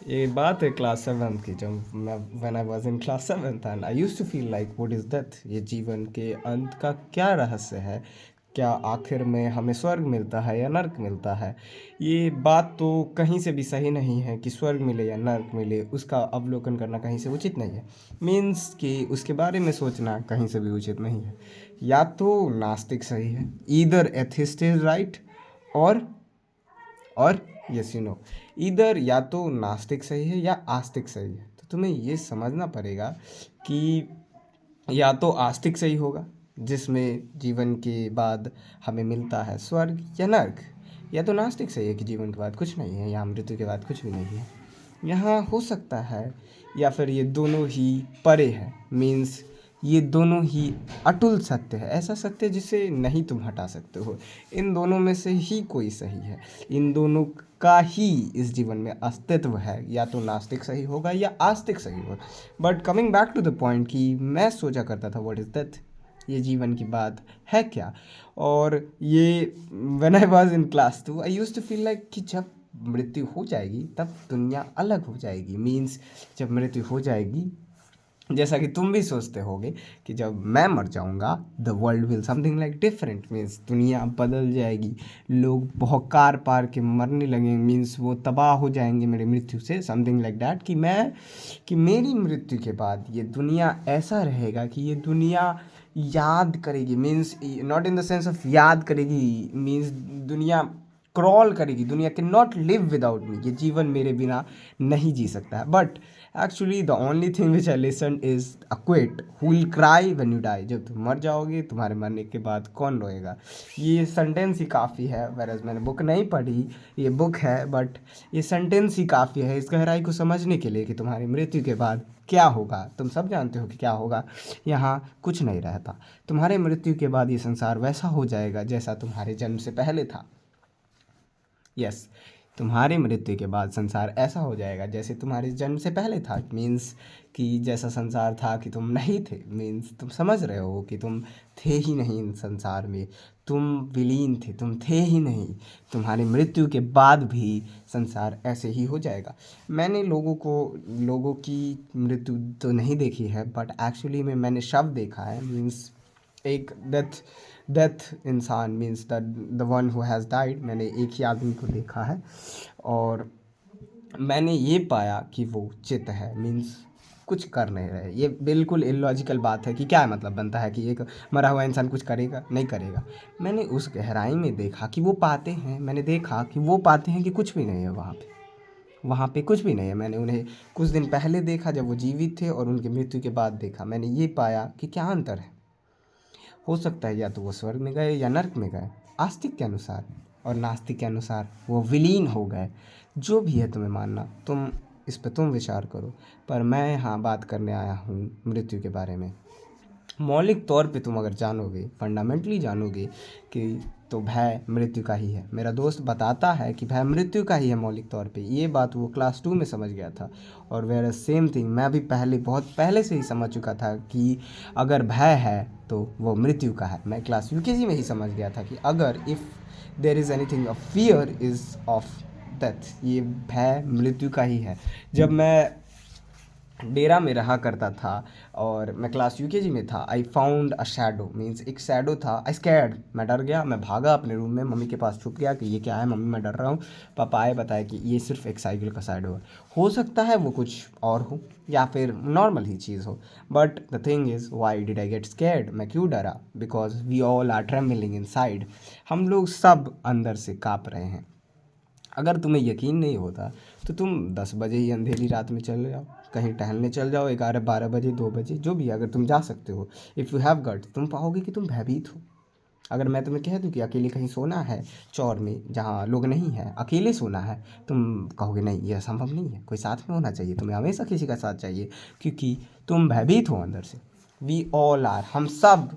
ये बात है क्लास 7th की। जब मैं when I was in class 7th and I used to feel like what is death. ये जीवन के अंत का क्या रहस्य है? क्या आखिर में हमें स्वर्ग मिलता है या नर्क मिलता है? ये बात तो कहीं से भी सही नहीं है कि स्वर्ग मिले या नर्क मिले, उसका अवलोकन करना कहीं से उचित नहीं है। मीन्स कि उसके बारे में सोचना कहीं से भी उचित नहीं है। या तो नास्तिक सही है, ईदर एथिस्ट इज राइट, और और यस यू नो, इधर या तो नास्तिक सही है या आस्तिक सही है। तो तुम्हें ये समझना पड़ेगा कि या तो आस्तिक सही होगा, जिसमें जीवन के बाद हमें मिलता है स्वर्ग या नर्क, या तो नास्तिक सही है कि जीवन के बाद कुछ नहीं है या मृत्यु के बाद कुछ भी नहीं है। यहाँ हो सकता है, या फिर ये दोनों ही परे है। मीन्स ये दोनों ही अटूल सत्य है, ऐसा सत्य जिसे नहीं तुम हटा सकते हो। इन दोनों में से ही कोई सही है, इन दोनों का ही इस जीवन में अस्तित्व है। या तो नास्तिक सही होगा या आस्तिक सही होगा। But coming back to the point, कि मैं सोचा करता था व्हाट इज़ डेथ, ये जीवन की बात है क्या। और ये when I was in class 2 I used to feel like कि जब मृत्यु हो जाएगी तब दुनिया अलग हो जाएगी। मीन्स जब मृत्यु हो जाएगी, जैसा कि तुम भी सोचते होगे कि जब मैं मर जाऊंगा the world will something like different. Means दुनिया बदल जाएगी, लोग भौकाल पार के मरने लगेंगे। मीन्स वो तबाह हो जाएंगे मेरी मृत्यु से, समथिंग लाइक दैट। कि मेरी मृत्यु के बाद ये दुनिया ऐसा रहेगा कि ये दुनिया याद करेगी। Means not in the sense of याद करेगी, मीन्स दुनिया क्रॉल करेगी। दुनिया can not live without me, ये जीवन मेरे बिना नहीं जी सकता है। But actually the only thing which I listen is a quit who will cry when you die. जब तुम मर जाओगे, तुम्हारे मरने के बाद कौन रोएगा। ये सेंटेंस ही काफ़ी है। वैरज मैंने बुक नहीं पढ़ी, ये बुक है, बट ये सेंटेंस ही काफ़ी है इस गहराई को समझने के लिए कि तुम्हारी मृत्यु के बाद क्या होगा। तुम सब जानते हो कि क्या होगा। यहाँ कुछ नहीं रहता। तुम्हारे मृत्यु के बाद ये संसार वैसा हो जाएगा जैसा तुम्हारे जन्म से पहले था। यस, तुम्हारी मृत्यु के बाद संसार ऐसा हो जाएगा जैसे तुम्हारे जन्म से पहले था। मीन्स कि जैसा संसार था कि तुम नहीं थे। मीन्स तुम समझ रहे हो कि तुम थे ही नहीं इन संसार में, तुम विलीन थे, तुम थे ही नहीं। तुम्हारी मृत्यु के बाद भी संसार ऐसे ही हो जाएगा। मैंने लोगों की मृत्यु तो नहीं देखी है, बट एक्चुअली में मैंने शव देखा है। मीन्स एक डेथ इंसान, means the one who has died. मैंने एक ही आदमी को देखा है और मैंने ये पाया कि वो चित है। मीन्स कुछ कर नहीं रहे। ये बिल्कुल इलॉजिकल बात है कि क्या मतलब बनता है कि एक मरा हुआ इंसान कुछ करेगा, नहीं करेगा। मैंने उस गहराई में देखा कि वो पाते हैं। मैंने देखा कि वो पाते हैं कि कुछ भी नहीं है वहाँ पे, वहाँ पे कुछ भी नहीं है। मैंने उन्हें कुछ दिन पहले देखा जब वो जीवित थे, और उनकी मृत्यु के बाद देखा। मैंने ये पाया कि क्या अंतर है। हो सकता है या तो वो स्वर्ग में गए या नर्क में गए, आस्तिक के अनुसार, और नास्तिक के अनुसार वो विलीन हो गए। जो भी है तुम्हें मानना, तुम इस पर तुम विचार करो। पर मैं यहाँ बात करने आया हूँ मृत्यु के बारे में। मौलिक तौर पे तुम अगर जानोगे, फंडामेंटली जानोगे कि तो भय मृत्यु का ही है। मेरा दोस्त बताता है कि भय मृत्यु का ही है मौलिक तौर पे। ये बात वो क्लास 2 में समझ गया था। और वेर सेम थिंग मैं भी पहले, बहुत पहले से ही समझ चुका था कि अगर भय है तो वो मृत्यु का है। मैं क्लास यूकेजी में ही समझ गया था कि अगर if there is anything a fear is of death, ये भय मृत्यु का ही है। जब मैं डेरा में रहा करता था और मैं क्लास यूकेजी में था, I found a shadow. Means एक शैडो था। आई स्कैर्ड, मैं डर गया। मैं भागा अपने रूम में, मम्मी के पास छुप गया कि ये क्या है मम्मी, मैं डर रहा हूँ। पापा आए, बताया कि ये सिर्फ एक साइकिल का शैडो है। हो सकता है वो कुछ और हो या फिर नॉर्मल ही चीज़ हो। But the thing is, why did I get scared? मैं क्यों डरा? Because we all are trembling inside. हम लोग सब अंदर से काँप रहे हैं। अगर तुम्हें यकीन नहीं होता तो तुम 10 बजे ही अंधेरी रात में चले जाओ, कहीं टहलने चल जाओ, 11-12 बजे, 2 बजे, जो भी, अगर तुम जा सकते हो। इफ़ यू हैव गट, तुम पाओगे कि तुम भयभीत हो। अगर मैं तुम्हें कह दूं कि अकेले कहीं सोना है, चौर में जहाँ लोग नहीं हैं, अकेले सोना है, तुम कहोगे नहीं, यह संभव नहीं है, कोई साथ में होना चाहिए, तुम्हें हमेशा किसी का साथ चाहिए, क्योंकि तुम भयभीत हो अंदर से। वी ऑल आर, हम सब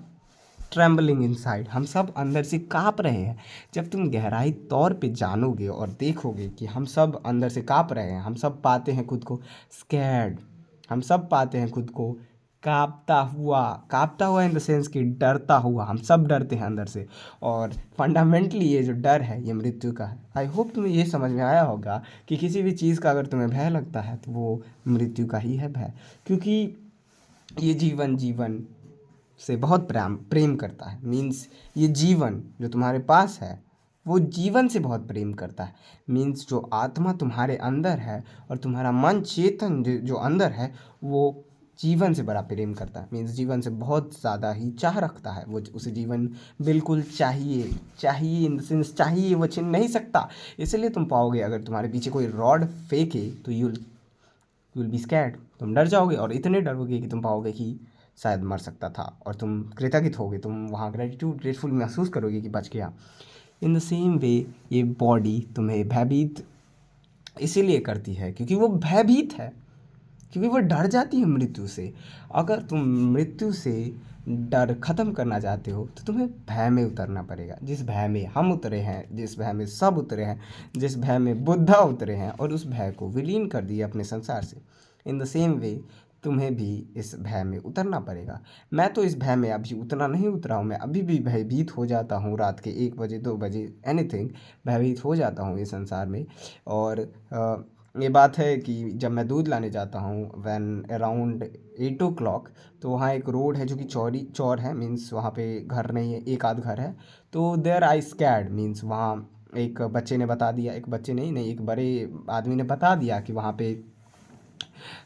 ट्रेम्बलिंग इनसाइड, हम सब अंदर से काँप रहे हैं। जब तुम गहराई तौर पे जानोगे और देखोगे कि हम सब अंदर से काँप रहे हैं, हम सब पाते हैं खुद को स्कैर्ड, हम सब पाते हैं खुद को काँपता हुआ इन द सेंस कि डरता हुआ, हम सब डरते हैं अंदर से। और फंडामेंटली ये जो डर है ये मृत्यु का है। आई होप तुम्हें ये समझ में आया होगा कि किसी भी चीज़ का अगर तुम्हें भय लगता है तो वो मृत्यु का ही है भय, क्योंकि ये जीवन से बहुत प्रेम प्रेम करता है। मीन्स ये जीवन जो तुम्हारे पास है वो जीवन से बहुत प्रेम करता है। मीन्स जो आत्मा तुम्हारे अंदर है और तुम्हारा मन चेतन जो अंदर है वो जीवन से बड़ा प्रेम करता है। मीन्स जीवन से बहुत ज़्यादा ही चाह रखता है। वो उसे जीवन बिल्कुल चाहिए इन द सेंस चाहिए, वो छीन नहीं सकता। इसलिए तुम पाओगे अगर तुम्हारे पीछे कोई रॉड फेंके तो यू विल बी स्कैर्ड, तुम डर जाओगे और इतने डरोगे कि तुम पाओगे कि शायद मर सकता था, और तुम कृतज्ञ होगे, तुम वहाँ ग्रेटफुल महसूस करोगे कि बच गया। इन द सेम वे ये बॉडी तुम्हें भयभीत इसीलिए करती है क्योंकि वो भयभीत है, क्योंकि वो डर जाती है मृत्यु से। अगर तुम मृत्यु से डर ख़त्म करना चाहते हो तो तुम्हें भय में उतरना पड़ेगा, जिस भय में हम उतरे हैं, जिस भय में सब उतरे हैं, जिस भय में बुद्धा उतरे हैं और उस भय को विलीन कर दिया अपने संसार से। इन द सेम वे तुम्हें भी इस भय में उतरना पड़ेगा। मैं तो इस भय में अभी उतना नहीं उतरा हूँ, मैं अभी भी भयभीत हो जाता हूँ रात के 1 बजे 2 बजे एनीथिंग, भयभीत हो जाता हूँ इस संसार में। और ये बात है कि जब मैं दूध लाने जाता हूँ व्हेन अराउंड 8 o'clock, तो वहाँ एक रोड है जो कि चौर है। मीन्स वहाँ पे घर नहीं है, एक आध घर है। तो देयर आई स्कैर्ड, मीन्स वहाँ एक बच्चे ने बता दिया, एक बच्चे नहीं एक बड़े आदमी ने बता दिया कि वहाँ पे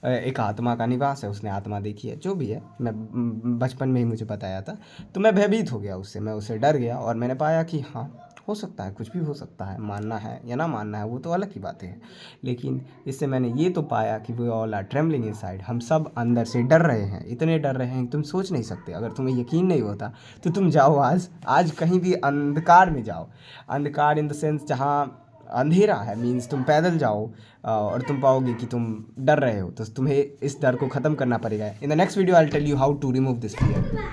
एक आत्मा का निवास है, उसने आत्मा देखी है। जो भी है, मैं बचपन में ही मुझे बताया था, तो मैं भयभीत हो गया उससे, मैं उससे डर गया और मैंने पाया कि हाँ हो सकता है, कुछ भी हो सकता है, मानना है या ना मानना है वो तो अलग की बातें हैं। लेकिन इससे मैंने ये तो पाया कि we all are trembling inside, हम सब अंदर से डर रहे हैं, इतने डर रहे हैं कि तुम सोच नहीं सकते। अगर तुम्हें यकीन नहीं होता तो तुम जाओ आज कहीं भी अंधकार में जाओ, अंधकार इन द सेंस जहाँ अंधेरा है, मीन्स तुम पैदल जाओ और तुम पाओगे कि तुम डर रहे हो, तो तुम्हें इस डर को ख़त्म करना पड़ेगा। In the next video I will tell you how to remove this fear.